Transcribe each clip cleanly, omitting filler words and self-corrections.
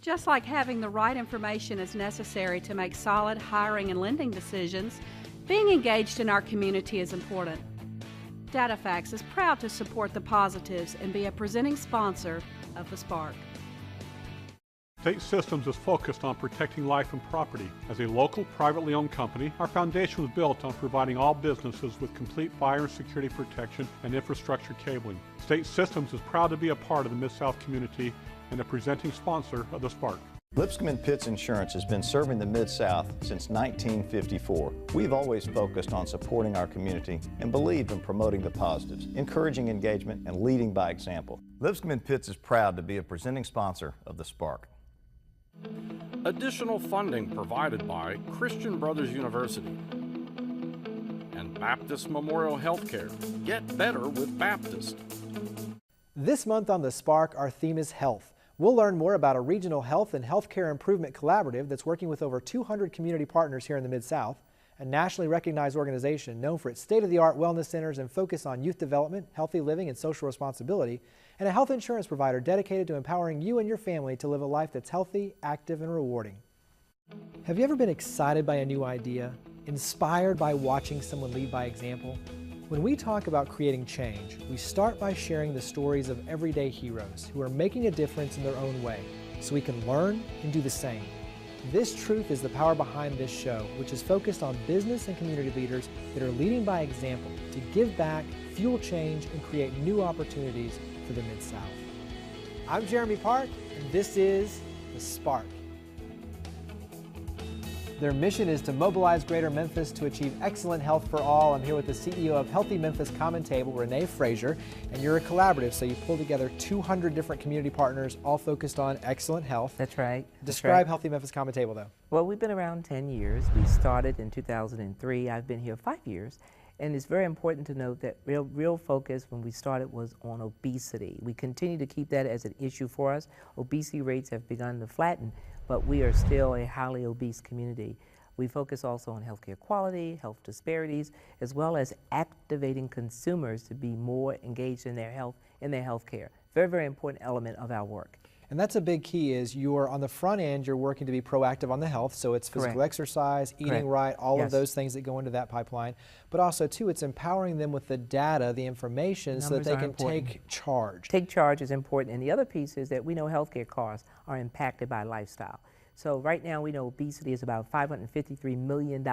Just like having the right information is necessary to make solid hiring and lending decisions, being engaged in our community is important. DataFax is proud to support the positives and be a presenting sponsor of the Spark. State Systems is focused on protecting life and property. As a local, privately owned company, our foundation was built on providing all businesses with complete fire and security protection and infrastructure cabling. State Systems is proud to be a part of the Mid-South community and a presenting sponsor of the Spark. Lipscomb and Pitts Insurance has been serving the Mid-South since 1954. We've always focused on supporting our community and believed in promoting the positives, encouraging engagement, and leading by example. Lipscomb and Pitts is proud to be a presenting sponsor of the Spark. Additional funding provided by Christian Brothers University and Baptist Memorial Healthcare. Get better with Baptist. This month on The Spark, our theme is health. We'll learn more about a regional health and healthcare improvement collaborative that's working with over 200 community partners here in the Mid-South, a nationally recognized organization known for its state-of-the-art wellness centers and focus on youth development, healthy living, and social responsibility, and a health insurance provider dedicated to empowering you and your family to live a life that's healthy, active, and rewarding. Have you ever been excited by a new idea, inspired by watching someone lead by example? When we talk about creating change, we start by sharing the stories of everyday heroes who are making a difference in their own way, so we can learn and do the same. This truth is the power behind this show, which is focused on business and community leaders that are leading by example to give back, fuel change, and create new opportunities for the Mid-South. I'm Jeremy Park, and this is The Spark. Their mission is to mobilize Greater Memphis to achieve excellent health for all. I'm here with the CEO of Healthy Memphis Common Table, Renee Frazier, and you're a collaborative, so you pull together 200 different community partners, all focused on excellent health. That's right. Describe Healthy Memphis Common Table, though. Well, we've been around 10 years. We started in 2003. I've been here 5 years. And it's very important to note that real focus when we started was on obesity. We continue to keep that as an issue for us. Obesity rates have begun to flatten, but we are still a highly obese community. We focus also on healthcare quality, health disparities, as well as activating consumers to be more engaged in their health and their health care. Very, very important element of our work. And that's a big key is you're on the front end, you're working to be proactive on the health, so it's physical exercise, eating right, all of those things that go into that pipeline. But also, too, it's empowering them with the data, the information, so that they can take charge. Take charge is important. And the other piece is that we know healthcare costs are impacted by lifestyle. So right now we know obesity is about $553 million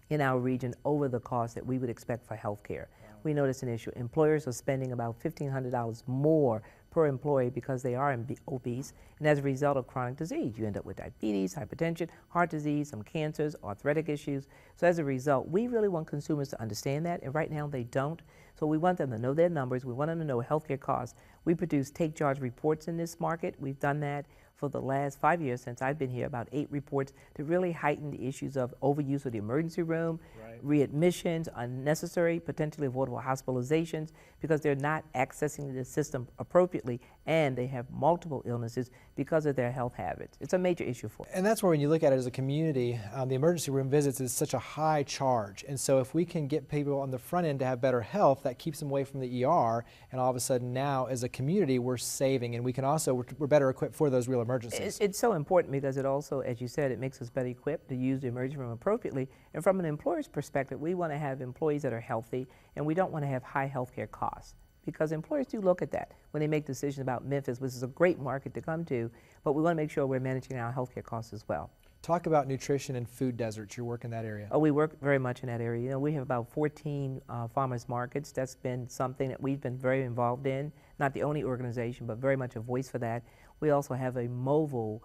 in our region over the cost that we would expect for healthcare. We know that's an issue. Employers are spending about $1,500 more per employee because they are obese, and as a result of chronic disease. You end up with diabetes, hypertension, heart disease, some cancers, arthritic issues. So as a result, we really want consumers to understand that, and right now they don't. So we want them to know their numbers. We want them to know healthcare costs. We produce take charge reports in this market. We've done that for the last 5 years since I've been here, about 8 reports to really heighten the issues of overuse of the emergency room, readmissions, unnecessary, potentially avoidable hospitalizations, because they're not accessing the system appropriately and they have multiple illnesses because of their health habits. It's a major issue for us. And that's where when you look at it as a community, the emergency room visits is such a high charge. And so if we can get people on the front end to have better health, that keeps them away from the ER, and all of a sudden now as a community we're saving, and we can also, we're better equipped for those real emergencies. It's so important because it also, as you said, it makes us better equipped to use the emergency room appropriately. And from an employer's perspective, we want to have employees that are healthy, and we don't want to have high healthcare costs, because employers do look at that when they make decisions about Memphis, which is a great market to come to, but we want to make sure we're managing our healthcare costs as well. Talk about nutrition and food deserts. You work in that area. Oh, we work very much in that area. You know, we have about 14 farmers markets. That's been something that we've been very involved in. Not the only organization, but very much a voice for that. We also have a mobile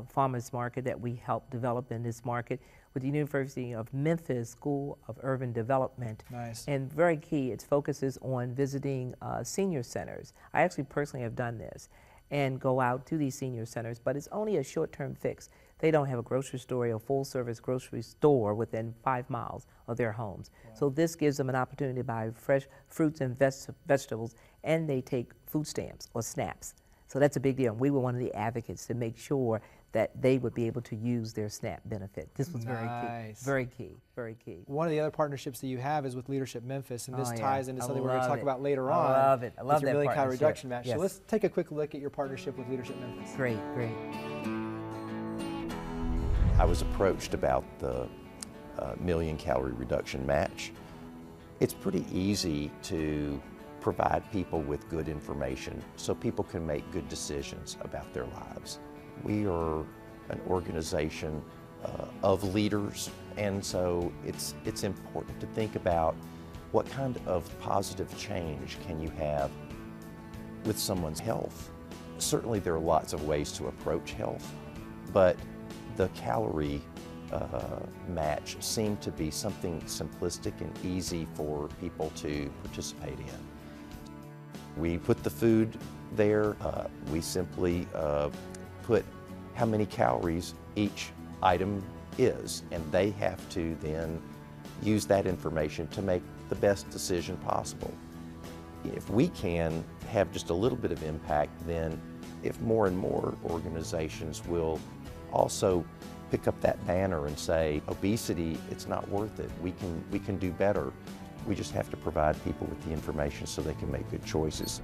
farmers market that we help develop in this market with the University of Memphis School of Urban Development. Nice. And very key, it focuses on visiting senior centers. I actually personally have done this and go out to these senior centers, but it's only a short-term fix. They don't have a grocery store or a full-service grocery store within 5 miles of their homes. Wow. So this gives them an opportunity to buy fresh fruits and vegetables, and they take food stamps or SNAPs. So that's a big deal. We were one of the advocates to make sure that they would be able to use their SNAP benefit. This was very key, very key, very key. One of the other partnerships that you have is with Leadership Memphis, and this ties into something we're going to talk about later on. I love it. I love that partnership. Calorie reduction match. Yes. So let's take a quick look at your partnership with Leadership Memphis. Great, great. I was approached about the million calorie reduction match. It's pretty easy to provide people with good information so people can make good decisions about their lives. We are an organization of leaders, and so it's important to think about what kind of positive change can you have with someone's health. Certainly there are lots of ways to approach health, but the calorie match seemed to be something simplistic and easy for people to participate in. We put the food there. We simply put how many calories each item is, and they have to then use that information to make the best decision possible. If we can have just a little bit of impact, then if more and more organizations will also pick up that banner and say, obesity, it's not worth it. We can do better. We just have to provide people with the information so they can make good choices.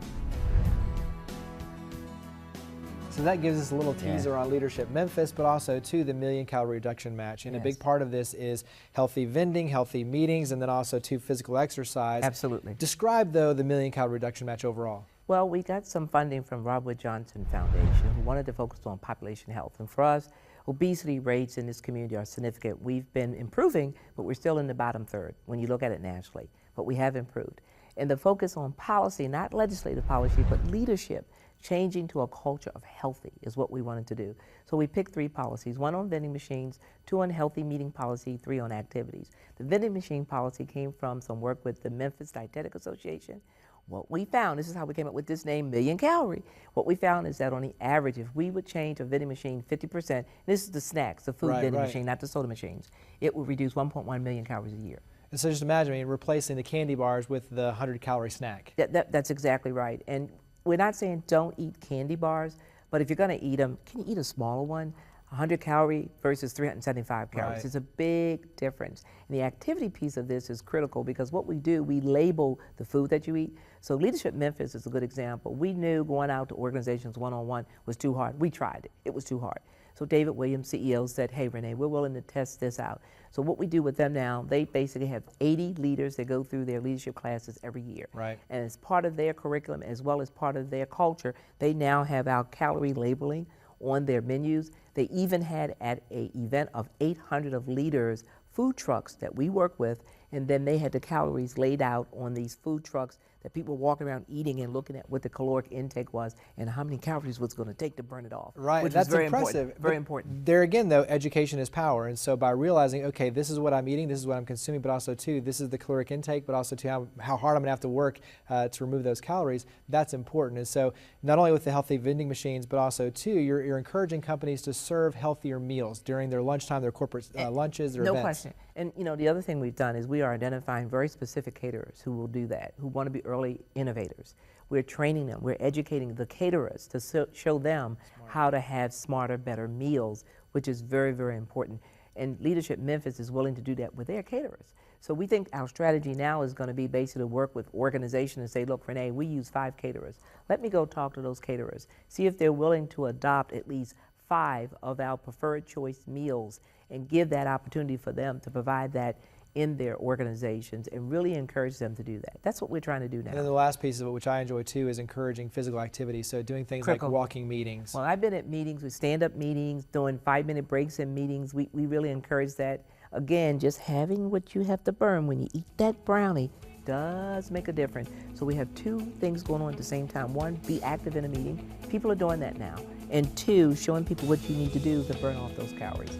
So that gives us a little teaser on Leadership Memphis, but also to the million calorie reduction match. And a big part of this is healthy vending, healthy meetings, and then also to physical exercise. Absolutely. Describe, though, the million calorie reduction match overall. Well, we got some funding from Robert Wood Johnson Foundation, who wanted to focus on population health. And for us, obesity rates in this community are significant. We've been improving, but we're still in the bottom third when you look at it nationally. But we have improved. And the focus on policy, not legislative policy, but leadership, changing to a culture of healthy is what we wanted to do. So we picked 3 policies, 1 on vending machines, 2 on healthy meeting policy, 3 on activities. The vending machine policy came from some work with the Memphis Dietetic Association. What we found, this is how we came up with this name, Million Calorie. What we found is that on the average, if we would change a vending machine 50%, and this is the snacks, the food vending machine, not the soda machines, it would reduce 1.1 million calories a year. And so just imagine, I mean, replacing the candy bars with the 100-calorie snack. That's exactly right. And we're not saying don't eat candy bars, but if you're going to eat them, can you eat a smaller one? 100 calorie versus 375 calories. Right. It's a big difference. And the activity piece of this is critical because what we do, we label the food that you eat. So Leadership Memphis is a good example. We knew going out to organizations one-on-one was too hard. We tried it. It was too hard. So David Williams, CEO, said, hey, Renee, we're willing to test this out. So what we do with them now, they basically have 80 leaders that go through their leadership classes every year. Right. And as part of their curriculum, as well as part of their culture, they now have our calorie labeling on their menus. They even had at an event of 800 of leaders, food trucks that we work with, and then they had the calories laid out on these food trucks that people were walking around eating and looking at what the caloric intake was and how many calories was going to take to burn it off. Right, which that's is very impressive. Important, very important. There again, though, education is power. And so by realizing, okay, this is what I'm eating, this is what I'm consuming, but also, too, this is the caloric intake, but also, too, how hard I'm going to have to work to remove those calories, that's important. And so not only with the healthy vending machines, but also, too, you're encouraging companies to serve healthier meals during their lunchtime, their corporate lunches, their events. No question. And, you know, the other thing we've done is we are identifying very specific caterers who will do that, who want to be early innovators. We're training them. We're educating the caterers to show them how to have smarter, better meals, which is very, very important. And Leadership Memphis is willing to do that with their caterers. So we think our strategy now is going to be basically to work with organizations and say, look, Renee, we use 5 caterers. Let me go talk to those caterers, see if they're willing to adopt at least 5 of our preferred choice meals and give that opportunity for them to provide that in their organizations and really encourage them to do that. That's what we're trying to do now. And then the last piece of it, which I enjoy too, is encouraging physical activity. So doing things like walking meetings. Well, I've been at meetings, with stand-up meetings, doing 5-minute breaks in meetings. We really encourage that. Again, just having what you have to burn when you eat that brownie does make a difference. So we have 2 things going on at the same time. 1, be active in a meeting. People are doing that now. And 2, showing people what you need to do to burn off those calories.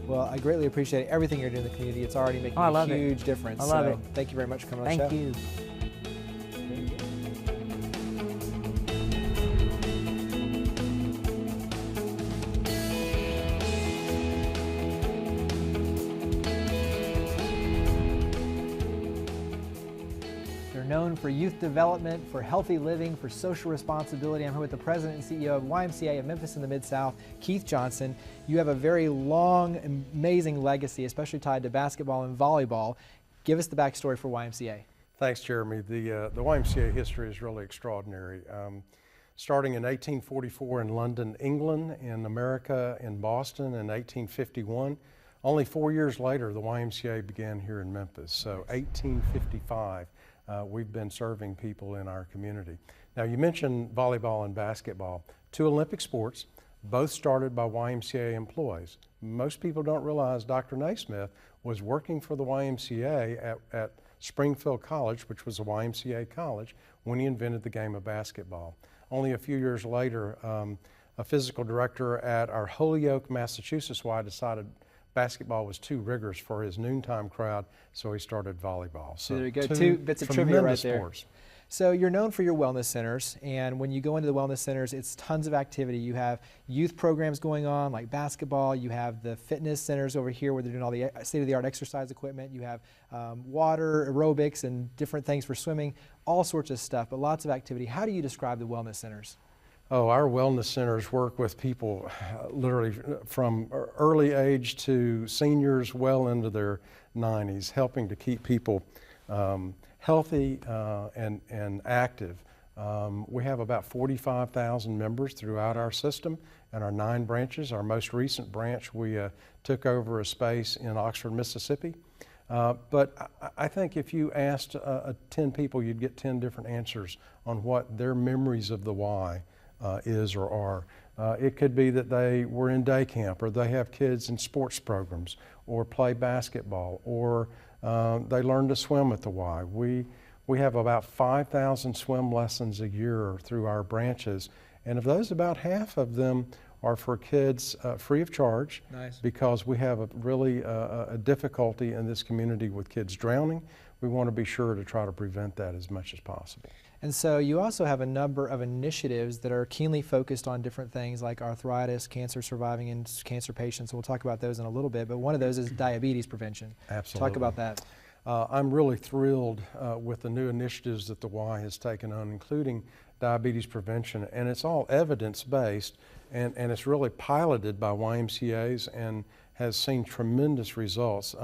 Well, I greatly appreciate everything you're doing in the community. It's already making a huge difference. I love it. Thank you very much for coming on the show. Thank you. They're known for youth development, for healthy living, for social responsibility. I'm here with the president and CEO of YMCA of Memphis in the Mid-South, Keith Johnson. You have a very long, amazing legacy, especially tied to basketball and volleyball. Give us the backstory for YMCA. Thanks, Jeremy. The YMCA history is really extraordinary. starting in 1844 in London, England, in America, in Boston in 1851. Only 4 years later, the YMCA began here in Memphis. So 1855, we've been serving people in our community. Now, you mentioned volleyball and basketball, two Olympic sports, both started by YMCA employees. Most people don't realize Dr. Naismith was working for the YMCA at Springfield College, which was a YMCA college, when he invented the game of basketball. Only a few years later, a physical director at our Holyoke, Massachusetts Y decided basketball was too rigorous for his noontime crowd, so he started volleyball. So there you go, two bits of trivia right there. Sports. So you're known for your wellness centers, and when you go into the wellness centers, it's tons of activity. You have youth programs going on like basketball, you have the fitness centers over here where they're doing all the state-of-the-art exercise equipment, you have water, aerobics, and different things for swimming, all sorts of stuff, but lots of activity. How do you describe the wellness centers? Oh, our wellness centers work with people literally from early age to seniors well into their 90s, helping to keep people healthy and active. We have about 45,000 members throughout our system and our 9 branches. Our most recent branch, we took over a space in Oxford, Mississippi. But I think if you asked 10 people, you'd get 10 different answers on what their memories of the Y is or are. It could be that they were in day camp, or they have kids in sports programs, or play basketball, or they learn to swim at the Y. We have about 5,000 swim lessons a year through our branches, and of those, about half of them are for kids free of charge. Nice. Because we have a difficulty in this community with kids drowning. We want to be sure to try to prevent that as much as possible. And so you also have a number of initiatives that are keenly focused on different things like arthritis, cancer surviving, and cancer patients. We'll talk about those in a little bit, but one of those is diabetes prevention. Absolutely. Talk about that. I'm really thrilled with the new initiatives that the Y has taken on, including diabetes prevention, and it's all evidence-based, and it's really piloted by YMCAs and has seen tremendous results.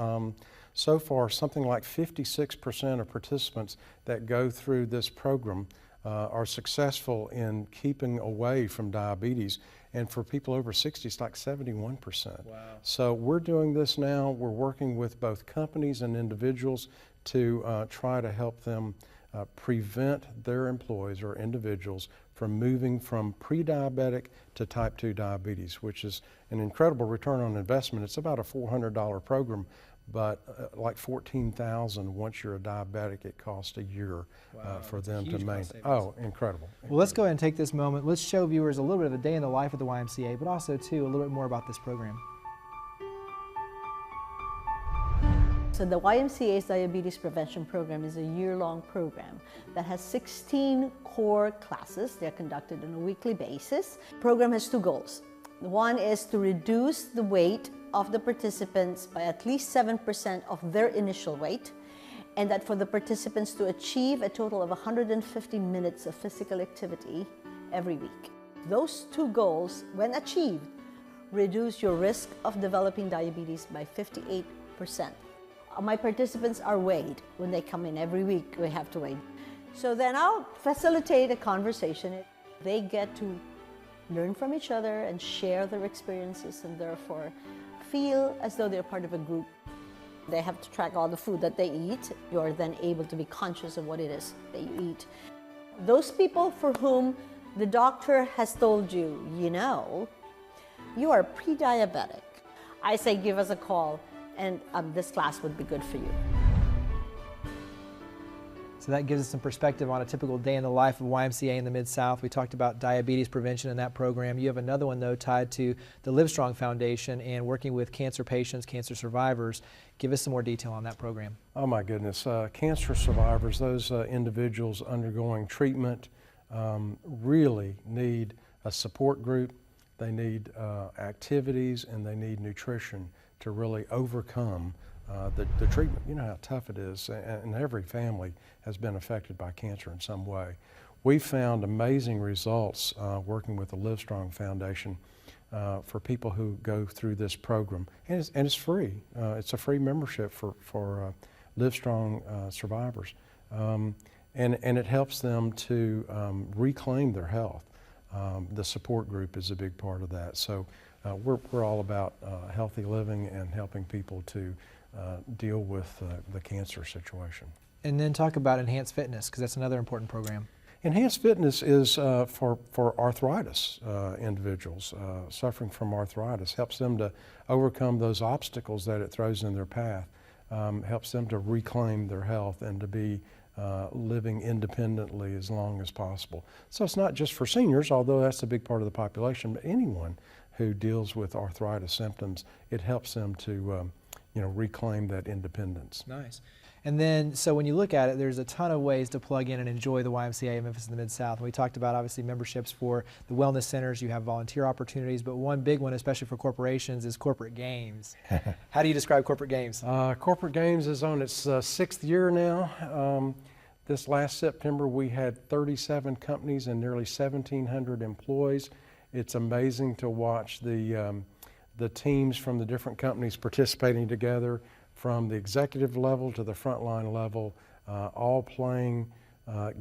So far, something like 56% of participants that go through this program are successful in keeping away from diabetes. And for people over 60, it's like 71%. Wow. So we're doing this now. We're working with both companies and individuals to try to help them prevent their employees or individuals from moving from pre-diabetic to type 2 diabetes, which is an incredible return on investment. It's about a $400 program, but like $14,000 once you're a diabetic, it costs a year for them to maintain. Oh, incredible. Well, let's go ahead and take this moment. Let's show viewers a little bit of a day in the life of the YMCA, but also, too, a little bit more about this program. So the YMCA's Diabetes Prevention Program is a year-long program that has 16 core classes. They're conducted on a weekly basis. The program has 2 goals. One is to reduce the weight of the participants by at least 7% of their initial weight, and that for the participants to achieve a total of 150 minutes of physical activity every week. Those 2 goals, when achieved, reduce your risk of developing diabetes by 58%. My participants are weighed. When they come in every week, we have to weigh. So then I'll facilitate a conversation. They get to learn from each other and share their experiences, and therefore feel as though they're part of a group. They have to track all the food that they eat. You're then able to be conscious of what it is that you eat. Those people for whom the doctor has told you, you are pre-diabetic, I say give us a call, and this class would be good for you. So that gives us some perspective on a typical day in the life of YMCA in the Mid-South. We talked about diabetes prevention in that program. You have another one, though, tied to the Livestrong Foundation and working with cancer patients, cancer survivors. Give us some more detail on that program. Oh my goodness, cancer survivors, those individuals undergoing treatment really need a support group. They need activities, and they need nutrition to really overcome the treatment. You know how tough it is, and every family has been affected by cancer in some way. We've found amazing results working with the Livestrong Foundation for people who go through this program, and it's free. It's a free membership for Livestrong survivors, and it helps them to reclaim their health. The support group is a big part of that. So we're all about healthy living and helping people to deal with the cancer situation. And then talk about Enhanced Fitness, because that's another important program. Enhanced Fitness is for arthritis individuals suffering from arthritis. Helps them to overcome those obstacles that it throws in their path. Helps them to reclaim their health and to be living independently as long as possible. So it's not just for seniors, although that's a big part of the population, but anyone who deals with arthritis symptoms, it helps them to reclaim that independence. Nice. And then, so when you look at it, there's a ton of ways to plug in and enjoy the YMCA of Memphis in the Mid-South. We talked about, obviously, memberships for the wellness centers. You have volunteer opportunities, but one big one, especially for corporations, is corporate games. How do you describe corporate games? Corporate games is on its 6th year now. This last September, we had 37 companies and nearly 1,700 employees. It's amazing to watch the teams from the different companies participating together, from the executive level to the frontline level, all playing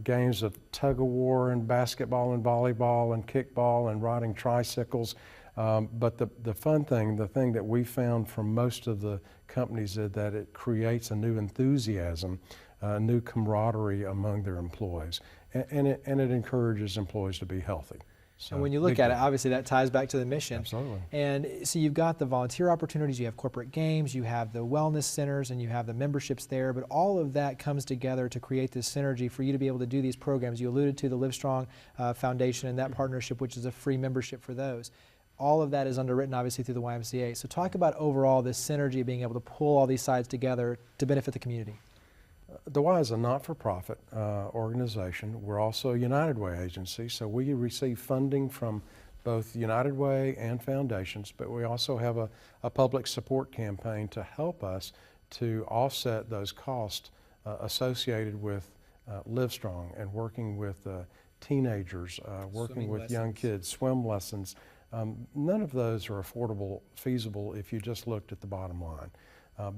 games of tug-of-war and basketball and volleyball and kickball and riding tricycles. But the fun thing, the thing that we found from most of the companies is that it creates a new enthusiasm, a new camaraderie among their employees, and it encourages employees to be healthy. So and when you look at it, obviously that ties back to the mission. Absolutely. And so you've got the volunteer opportunities, you have corporate games, you have the wellness centers, and you have the memberships there, but all of that comes together to create this synergy for you to be able to do these programs. You alluded to the Livestrong Foundation and that partnership, which is a free membership for those. All of that is underwritten, obviously, through the YMCA. So talk about overall this synergy of being able to pull all these sides together to benefit the community. The Y is a not-for-profit organization. We're also a United Way agency, so we receive funding from both United Way and foundations, but we also have a public support campaign to help us to offset those costs associated with Livestrong and working with teenagers, working with young kids, swim lessons. None of those are affordable, feasible if you just looked at the bottom line.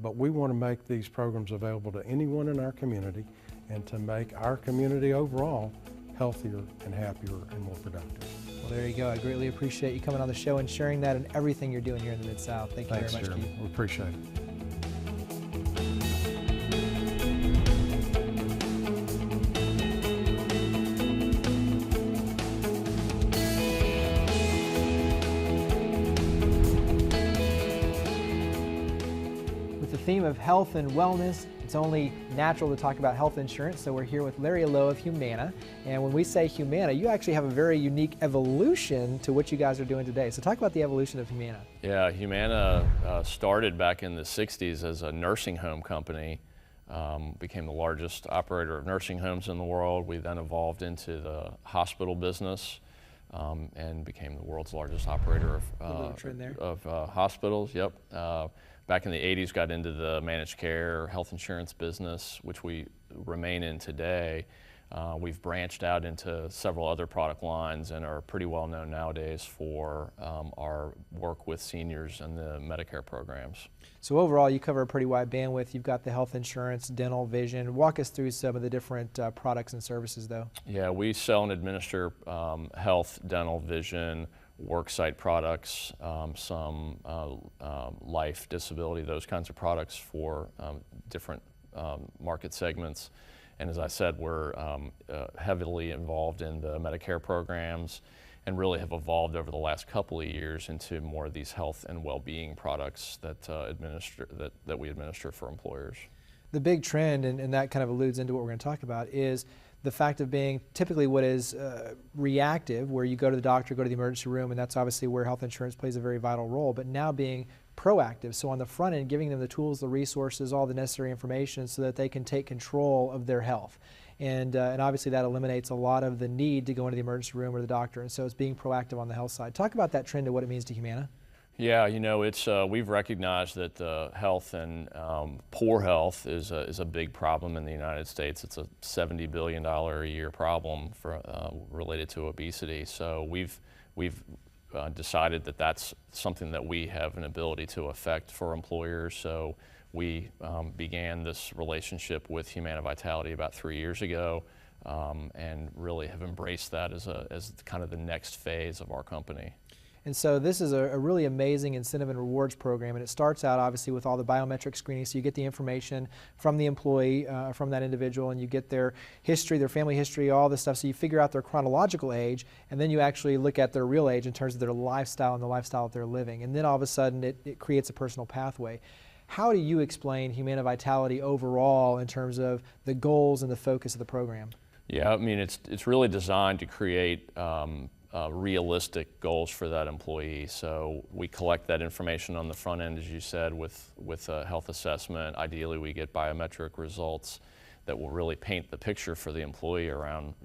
But we want to make these programs available to anyone in our community and to make our community overall healthier and happier and more productive. Well, there you go. I greatly appreciate you coming on the show and sharing that and everything you're doing here in the Mid-South. Thank you very much, Jeremy. Keith. We appreciate it. Theme of health and wellness, it's only natural to talk about health insurance, so we're here with Larry Lowe of Humana. And when we say Humana, you actually have a very unique evolution to what you guys are doing today. So talk about the evolution of Humana. Yeah, Humana started back in the 60s as a nursing home company, became the largest operator of nursing homes in the world. We then evolved into the hospital business and became the world's largest operator of hospitals. Yep. Back in the 80s, got into the managed care health insurance business, which we remain in today. We've branched out into several other product lines and are pretty well known nowadays for our work with seniors and the Medicare programs. So overall, you cover a pretty wide bandwidth. You've got the health insurance, dental, vision. Walk us through some of the different products and services, though. Yeah, we sell and administer health, dental, vision, worksite products, some life, disability, those kinds of products for different market segments. And as I said, we're heavily involved in the Medicare programs and really have evolved over the last couple of years into more of these health and well-being products that, that we administer for employers. The big trend, and that kind of alludes into what we're going to talk about, is the fact of being typically what is reactive, where you go to the doctor, go to the emergency room, and that's obviously where health insurance plays a very vital role, but now being proactive. So on the front end, giving them the tools, the resources, all the necessary information so that they can take control of their health. And obviously that eliminates a lot of the need to go into the emergency room or the doctor, and so it's being proactive on the health side. Talk about that trend and what it means to Humana. Yeah, you know, it's we've recognized that health and poor health is a big problem in the United States. It's a $70 billion a year problem for related to obesity. So we've decided that that's something that we have an ability to affect for employers. So we began this relationship with Humana Vitality about 3 years ago. and really have embraced that as kind of the next phase of our company. And so this is a really amazing incentive and rewards program, and it starts out obviously with all the biometric screening, so you get the information from the employee, from that individual, and you get their history, their family history, all this stuff, so you figure out their chronological age, and then you actually look at their real age in terms of their lifestyle and the lifestyle that they're living, and then all of a sudden it creates a personal pathway. How do you explain Humana Vitality overall in terms of the goals and the focus of the program? Yeah, I mean, it's really designed to create realistic goals for that employee. So we collect that information on the front end, as you said, with a health assessment. Ideally, we get biometric results that will really paint the picture for the employee around,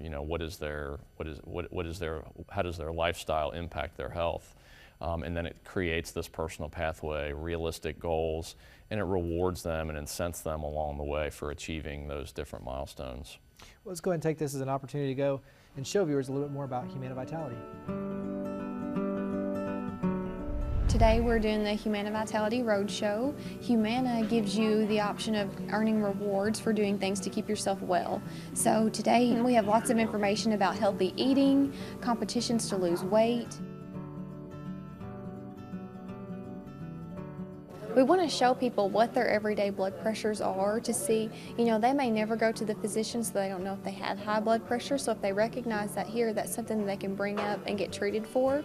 how does their lifestyle impact their health? And then it creates this personal pathway, realistic goals, and it rewards them and incents them along the way for achieving those different milestones. Well, let's go ahead and take this as an opportunity to go and show viewers a little bit more about Humana Vitality. Today we're doing the Humana Vitality Roadshow. Humana gives you the option of earning rewards for doing things to keep yourself well. So today we have lots of information about healthy eating, competitions to lose weight. We want to show people what their everyday blood pressures are to see, they may never go to the physician, so they don't know if they have high blood pressure. So if they recognize that here, that's something that they can bring up and get treated for.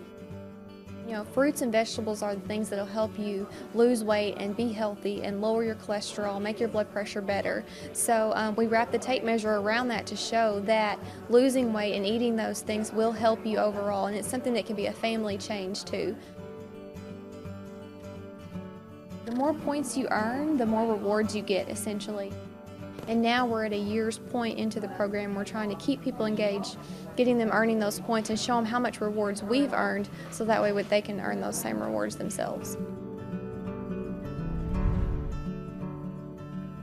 Fruits and vegetables are the things that will help you lose weight and be healthy and lower your cholesterol, make your blood pressure better. So we wrap the tape measure around that to show that losing weight and eating those things will help you overall, and it's something that can be a family change too. The more points you earn, the more rewards you get, essentially. And now we're at a year's point into the program. We're trying to keep people engaged, getting them earning those points and show them how much rewards we've earned, so that way they can earn those same rewards themselves.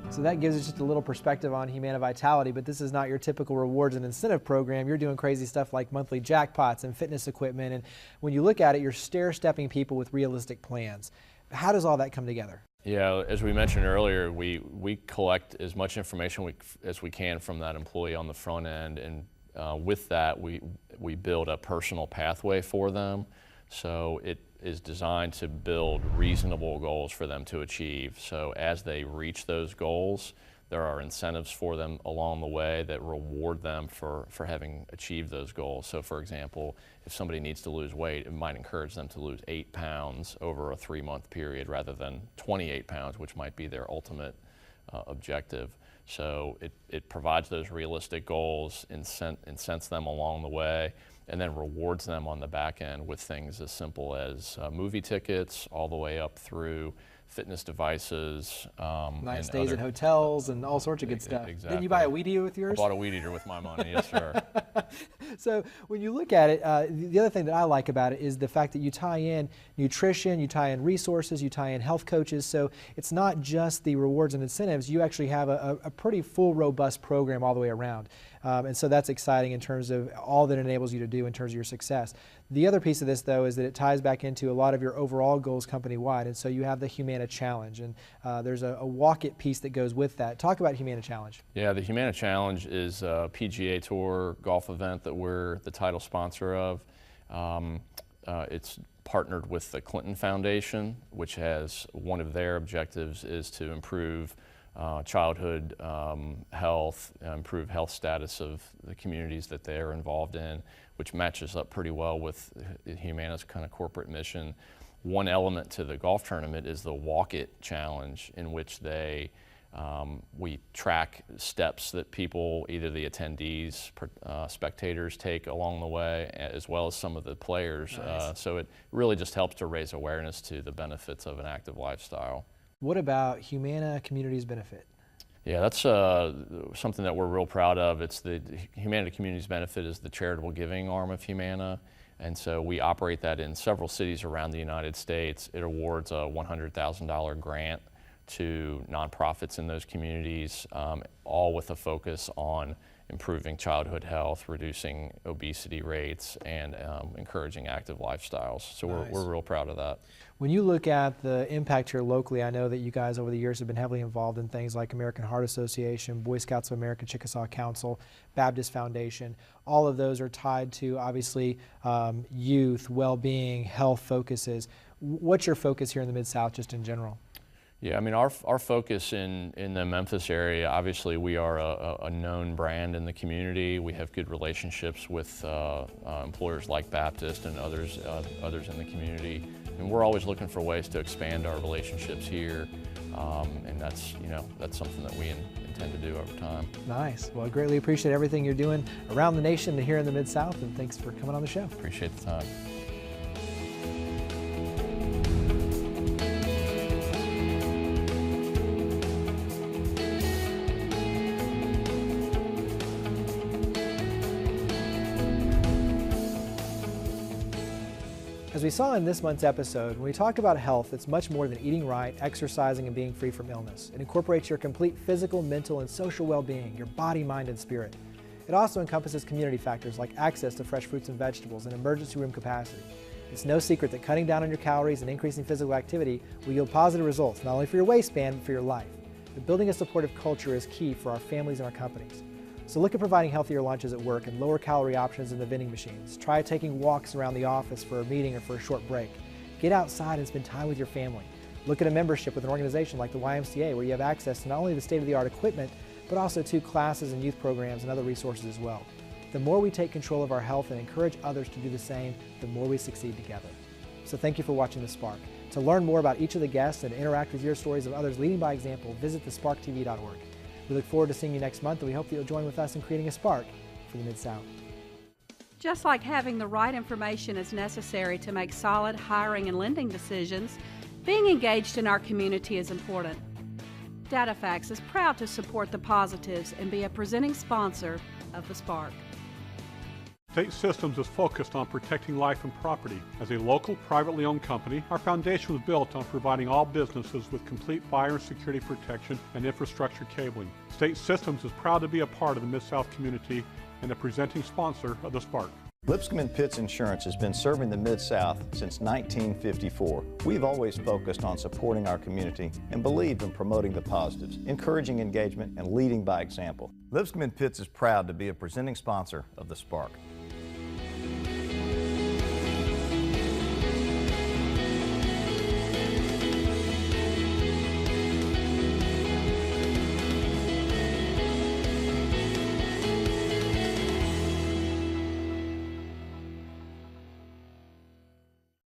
So that gives us just a little perspective on Humana Vitality, but this is not your typical rewards and incentive program. You're doing crazy stuff like monthly jackpots and fitness equipment, and when you look at it, you're stair-stepping people with realistic plans. How does all that come together? Yeah, as we mentioned earlier, we collect as much information as we can from that employee on the front end, and with that we build a personal pathway for them. So it is designed to build reasonable goals for them to achieve. So as they reach those goals, there are incentives for them along the way that reward them for having achieved those goals. So for example, if somebody needs to lose weight, it might encourage them to lose 8 pounds over a 3-month period rather than 28 pounds, which might be their ultimate objective. So it provides those realistic goals, incents them along the way, and then rewards them on the back end with things as simple as movie tickets all the way up through fitness devices. Nice stays at hotels and all sorts of good stuff. Exactly. Didn't you buy a weed eater with yours? I bought a weed eater with my money, yes sir. So when you look at it, the other thing that I like about it is the fact that you tie in nutrition, you tie in resources, you tie in health coaches. So it's not just the rewards and incentives, you actually have a pretty full, robust program all the way around. And so that's exciting in terms of all that it enables you to do in terms of your success. The other piece of this, though, is that it ties back into a lot of your overall goals company-wide. And so you have the Humana Challenge, and there's a walk-it piece that goes with that. Talk about Humana Challenge. Yeah, the Humana Challenge is a PGA Tour golf event that we're the title sponsor of. It's partnered with the Clinton Foundation, which has one of their objectives is to improve childhood health, improve health status of the communities that they're involved in, which matches up pretty well with Humana's kind of corporate mission. One element to the golf tournament is the Walk It Challenge, in which we track steps that people, either the attendees, spectators take along the way, as well as some of the players. Nice. So it really just helps to raise awareness to the benefits of an active lifestyle. What about Humana Communities Benefit? Yeah, that's something that we're real proud of. It's the Humana Communities Benefit is the charitable giving arm of Humana, and so we operate that in several cities around the United States. It awards a $100,000 grant to nonprofits in those communities, all with a focus on improving childhood health, reducing obesity rates, and encouraging active lifestyles. So we're real proud of that. When you look at the impact here locally, I know that you guys over the years have been heavily involved in things like American Heart Association, Boy Scouts of America, Chickasaw Council, Baptist Foundation. All of those are tied to, obviously, youth, well-being, health focuses. What's your focus here in the Mid-South just in general? Yeah, I mean, our focus in the Memphis area, obviously we are a known brand in the community. We have good relationships with employers like Baptist and others in the community. And we're always looking for ways to expand our relationships here. And that's something that we intend to do over time. Nice. Well, I greatly appreciate everything you're doing around the nation and here in the Mid-South, and thanks for coming on the show. Appreciate the time. As we saw in this month's episode, when we talk about health, it's much more than eating right, exercising, and being free from illness. It incorporates your complete physical, mental, and social well-being, your body, mind, and spirit. It also encompasses community factors like access to fresh fruits and vegetables and emergency room capacity. It's no secret that cutting down on your calories and increasing physical activity will yield positive results, not only for your waistband, but for your life. But building a supportive culture is key for our families and our companies. So look at providing healthier lunches at work and lower calorie options in the vending machines. Try taking walks around the office for a meeting or for a short break. Get outside and spend time with your family. Look at a membership with an organization like the YMCA, where you have access to not only the state-of-the-art equipment, but also to classes and youth programs and other resources as well. The more we take control of our health and encourage others to do the same, the more we succeed together. So thank you for watching The Spark. To learn more about each of the guests and interact with your stories of others leading by example, visit thesparktv.org. We look forward to seeing you next month, and we hope that you'll join with us in creating a spark for the Mid-South. Just like having the right information is necessary to make solid hiring and lending decisions, being engaged in our community is important. DataFax is proud to support the positives and be a presenting sponsor of The Spark. State Systems is focused on protecting life and property. As a local, privately owned company, our foundation was built on providing all businesses with complete fire and security protection and infrastructure cabling. State Systems is proud to be a part of the Mid-South community and a presenting sponsor of The Spark. Lipscomb and Pitts Insurance has been serving the Mid-South since 1954. We've always focused on supporting our community and believed in promoting the positives, encouraging engagement, and leading by example. Lipscomb and Pitts is proud to be a presenting sponsor of The Spark.